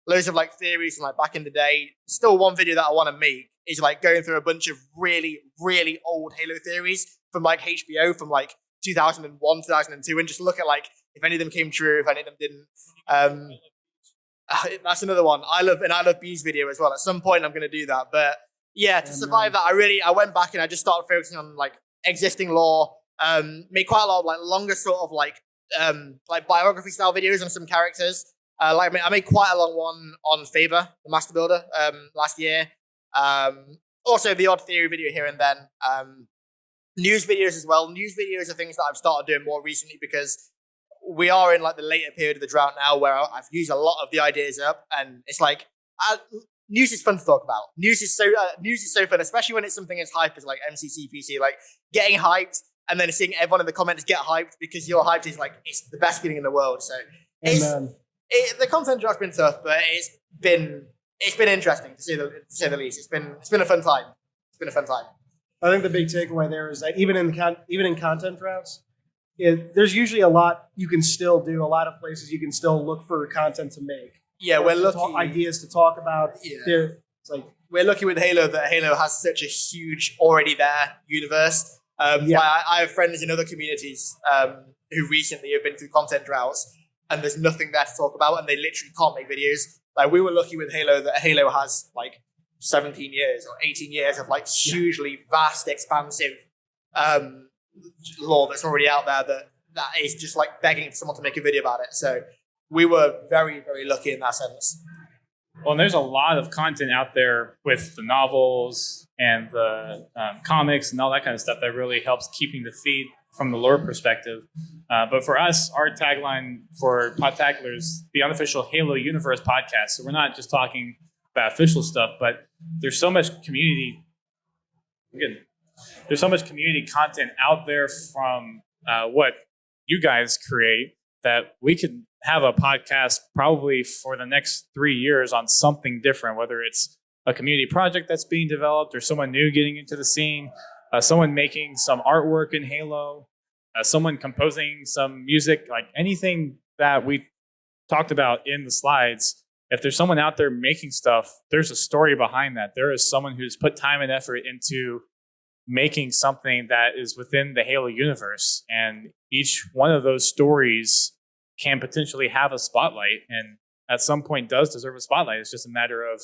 Loads of like theories and like back in the day. Still, one video that I want to make is like going through a bunch of really, really old Halo theories from like HBO from like 2001, 2002, and just look at like if any of them came true, if any of them didn't. That's another one. I love B's video as well. At some point, I'm going to do that. But yeah, to survive that, I went back and I just started focusing on like existing lore. Made quite a lot of like longer sort of like biography style videos on some characters. I made quite a long one on Faber, the Master Builder, last year. Also the odd theory video here and then. News videos as well. News videos are things that I've started doing more recently because we are in like the later period of the drought now where I've used a lot of the ideas up, and it's like news is fun to talk about. News is so fun, especially when it's something as hype as like MCC PC. Like getting hyped and then seeing everyone in the comments get hyped because you're hyped is like it's the best feeling in the world. So the content droug's been tough, but it's been interesting to say the least. It's been a fun time. It's been a fun time. I think the big takeaway there is that even in content droughts, there's usually a lot you can still do. A lot of places you can still look for content to make. Yeah, we're to talk- lucky. ideas to talk about. Yeah. It's like We're lucky with Halo that Halo has such a huge already there universe. Yeah. I have friends in other communities who recently have been through content droughts, and there's nothing there to talk about, and they literally can't make videos. Like, we were lucky with Halo that Halo has like 17 years or 18 years of like hugely vast, expansive lore that's already out there that is just like begging for someone to make a video about it. So we were very, very lucky in that sense. Well, and there's a lot of content out there with the novels and the comics and all that kind of stuff that really helps keeping the feed from the lore perspective. But for us, our tagline for Podtacular is the unofficial Halo Universe podcast. So we're not just talking about official stuff, but there's so much community. There's so much community content out there from what you guys create that we could have a podcast probably for the next 3 years on something different, whether it's a community project that's being developed or someone new getting into the scene, someone making some artwork in Halo, someone composing some music, like anything that we talked about in the slides. If there's someone out there making stuff, there's a story behind that. There is someone who's put time and effort into making something that is within the Halo universe. And each one of those stories can potentially have a spotlight, and at some point does deserve a spotlight. It's just a matter of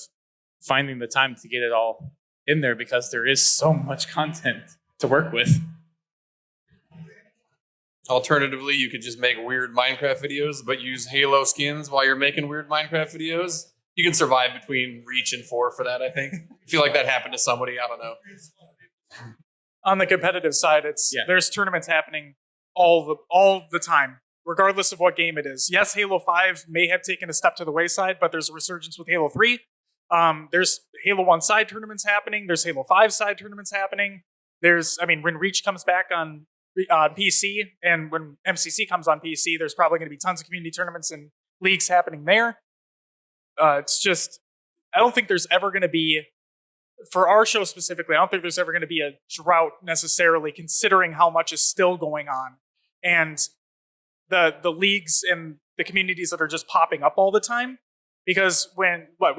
finding the time to get it all in there, because there is so much content to work with. Alternatively, you could just make weird Minecraft videos, but use Halo skins while you're making weird Minecraft videos. You can survive between Reach and 4 for that, I think. I feel like that happened to somebody, I don't know. On the competitive side, there's tournaments happening all the time, regardless of what game it is. Yes, Halo 5 may have taken a step to the wayside, but there's a resurgence with Halo 3. There's Halo 1 side tournaments happening. There's Halo 5 side tournaments happening. When Reach comes back on PC and when MCC comes on PC, there's probably going to be tons of community tournaments and leagues happening there. It's just, I don't think there's ever going to be, for our show specifically, I don't think there's ever going to be a drought necessarily, considering how much is still going on. And the leagues and the communities that are just popping up all the time. Because we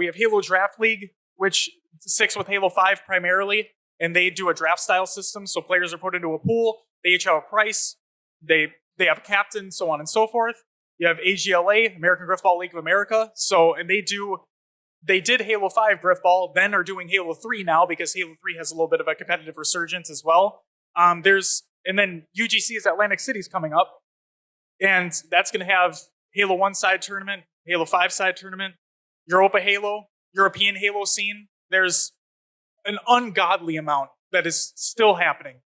have Halo Draft League, which sticks with Halo 5 primarily, and they do a draft style system. So players are put into a pool, they each have a price, they have a captain, so on and so forth. You have AGLA, American Griffball League of America. And they did Halo 5 Griffball, then are doing Halo 3 now, because Halo 3 has a little bit of a competitive resurgence as well. And then UGC's Atlantic City's coming up. And that's going to have Halo 1 side tournament, Halo 5 side tournament, European Halo scene. There's an ungodly amount that is still happening.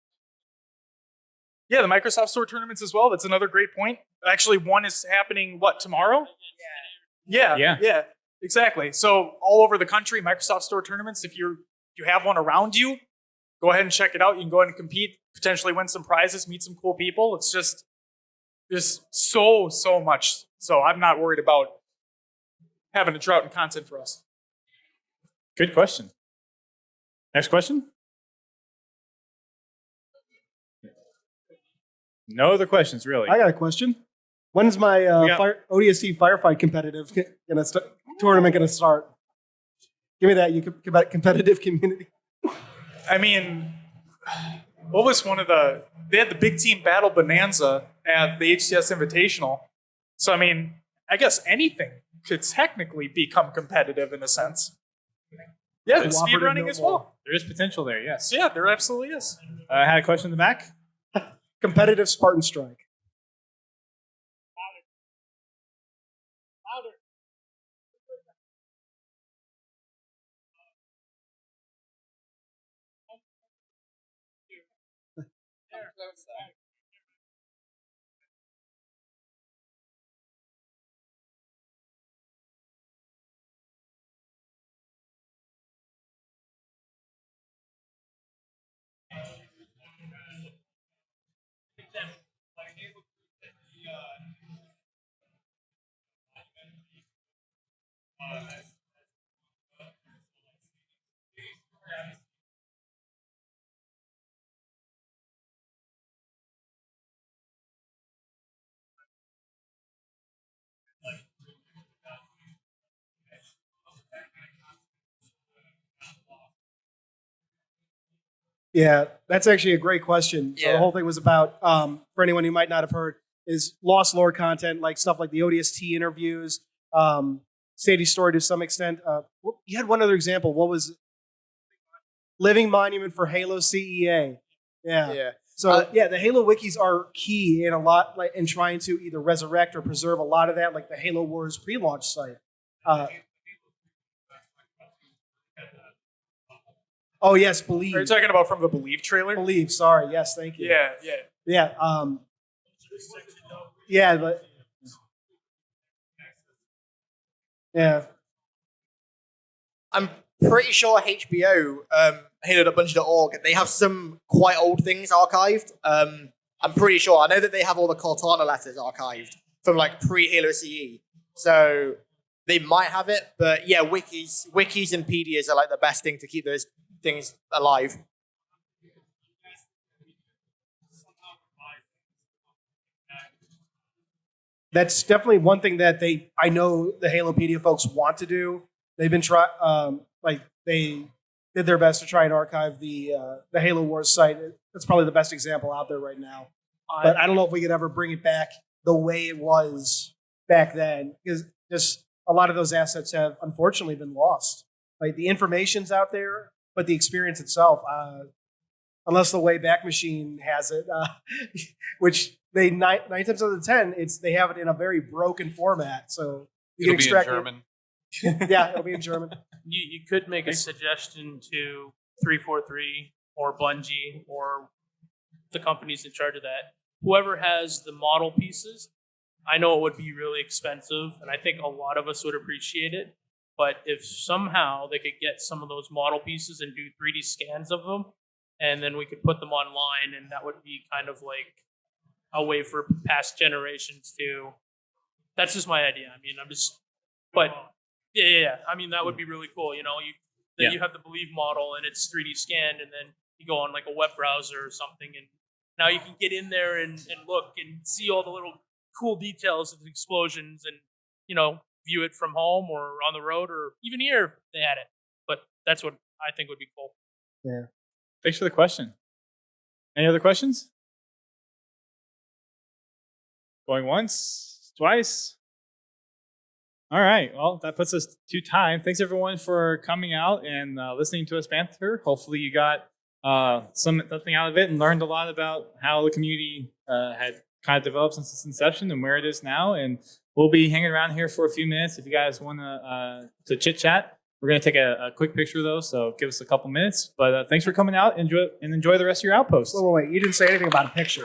Yeah, the Microsoft Store tournaments as well. That's another great point. Actually, one is happening, tomorrow? Yeah, exactly. So all over the country, Microsoft Store tournaments, if you have one around you, go ahead and check it out. You can go ahead and compete, potentially win some prizes, meet some cool people. It's just, there's so much. So I'm not worried about having a drought in content for us. Good question. Next question? No other questions, really. I got a question. When's my ODST Firefight tournament gonna start? Give me that, you competitive community. What was they had the big team battle bonanza at the HCS Invitational. So, I guess anything could technically become competitive in a sense. Yeah, speedrunning as well. There is potential there, yes. Yeah, there absolutely is. I had a question in the back. Competitive Spartan Strike. Yeah, that's actually a great question. So Yeah. the whole thing was about, for anyone who might not have heard, is lost lore content, like stuff like the ODST interviews, Sadie's story to some extent. You had one other example. What was it? Living Monument for Halo CEA. Yeah. Yeah. So the Halo wikis are key in a lot, like in trying to either resurrect or preserve a lot of that, like the Halo Wars pre-launch site. Oh yes, Believe. Are you talking about from the Believe trailer? Believe. Sorry. Yes, thank you. Yeah. Yeah. Yeah, but yeah. I'm pretty sure HBO, Halo.bungie.org, they have some quite old things archived. I'm pretty sure. I know that they have all the Cortana letters archived from like pre-Halo CE. So they might have it, but yeah, wikis and pedias are like the best thing to keep those things alive. That's definitely one thing that I know the Halopedia folks want to do. They've been they did their best to try and archive the Halo Wars site. That's probably the best example out there right now. But I don't know if we could ever bring it back the way it was back then, because just a lot of those assets have unfortunately been lost. Like the information's out there, but the experience itself, unless the Wayback Machine has it, which they nine times out of 10, they have it in a very broken format. So you It'll can be in extract German. Yeah, it'll be in German. You could make a suggestion to 343 or Bungie or the companies in charge of that. Whoever has the model pieces, I know it would be really expensive, and I think a lot of us would appreciate it. But if somehow they could get some of those model pieces and do 3D scans of them, and then we could put them online, and that would be kind of like a way for past generations to. That's just my idea. I mean, but yeah. I mean, that would be really cool. You know, you have the Believe model and it's 3D scanned, and then you go on like a web browser or something, and now you can get in there and look and see all the little cool details of the explosions, and view it from home or on the road or even here if they had it. But that's what I think would be cool. Yeah. Thanks for the question. Any other questions? Going once, twice. All right. Well, that puts us to time. Thanks everyone for coming out and listening to us banter. Hopefully you got something out of it and learned a lot about how the community had kind of developed since its inception and where it is now. And we'll be hanging around here for a few minutes if you guys want to chit chat. We're going to take a quick picture of those, so give us a couple minutes. But thanks for coming out. Enjoy the rest of your Outpost. Wait. You didn't say anything about a picture.